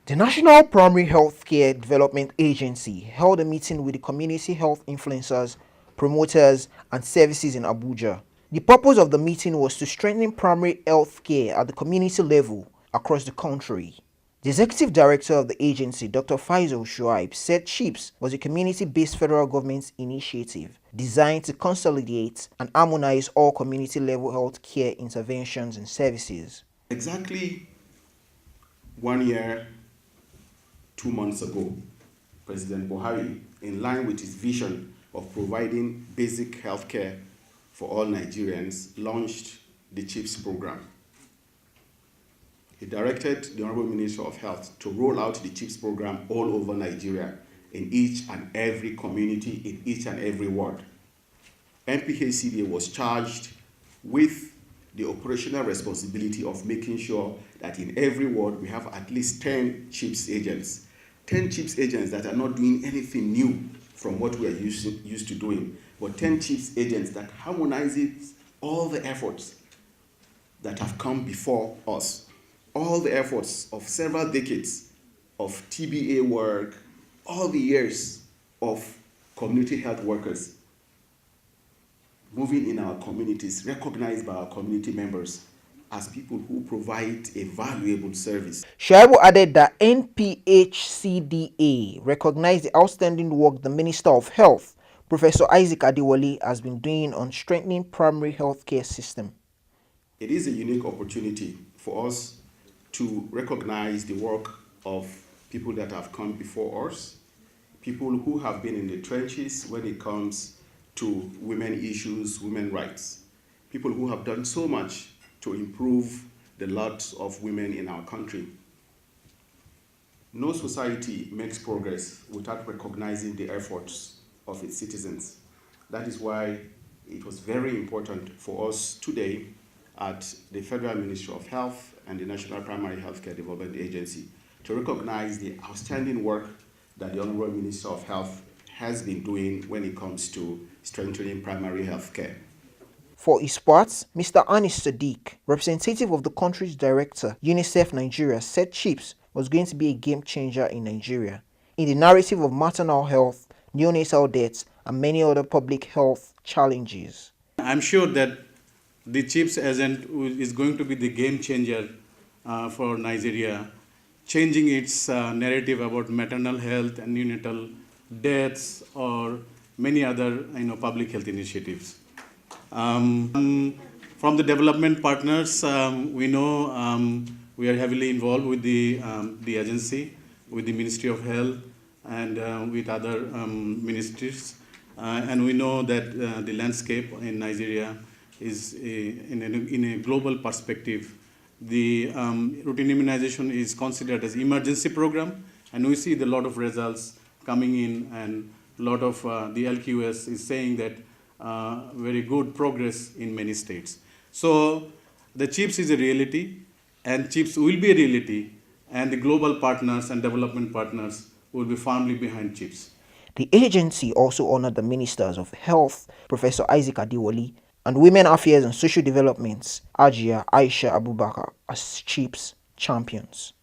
The National Primary Healthcare Development Agency held a meeting with the community health influencers, promoters, and services in Abuja. The purpose of the meeting was to strengthen primary health care at the community level across the country. The executive director of the agency, Dr. Faisal Shuaib, said CHIPS was a community-based federal government initiative designed to consolidate and harmonize all community-level health care interventions and services. Exactly 1 year, 2 months ago, President Buhari, in line with his vision of providing basic health care for all Nigerians, launched the CHIPS program. He directed the Honorable Minister of Health to roll out the CHIPS program all over Nigeria, in each and every community, in each and every ward. NPHCDA was charged with the operational responsibility of making sure that in every ward we have at least 10 CHIPS agents. 10 CHIPS agents that are not doing anything new from what we are used to doing, but 10 CHIPS agents that harmonizes all the efforts that have come before us, all the efforts of several decades of TBA work, all the years of community health workers moving in our communities, recognized by our community members as people who provide a valuable service. Shuaibu added that NPHCDA recognized the outstanding work the Minister of Health, Professor Isaac Adewale, has been doing on strengthening primary health care system. It is a unique opportunity for us to recognize the work of people that have come before us, people who have been in the trenches when it comes to women issues, women rights, people who have done so much to improve the lot of women in our country. No society makes progress without recognizing the efforts of its citizens. That is why it was very important for us today at the Federal Ministry of Health and the National Primary Healthcare Development Agency to recognize the outstanding work that the Honorable Minister of Health has been doing when it comes to strengthening primary health care. For his part, Mr. Anis Sadiq, representative of the country's director, UNICEF Nigeria, said CHIPS was going to be a game changer in Nigeria in the narrative of maternal health, neonatal deaths, and many other public health challenges. I'm sure that the CHIPS agent is going to be the game changer for Nigeria, changing its narrative about maternal health and neonatal deaths or many other public health initiatives. From the development partners, we know we are heavily involved with the agency, with the Ministry of Health, and with other ministries. And we know that the landscape in Nigeria is in a global perspective. The routine immunization is considered as emergency program, and we see a lot of results coming in, and a lot of the LQS is saying that very good progress in many states. So the CHIPS is a reality, and CHIPS will be a reality, and the global partners and development partners will be firmly behind CHIPS. The agency also honored the Ministers of Health, Professor Isaac Adewale, and Women Affairs and Social Developments, Hajia, Aisha, Abubakar, as CHIPS champions.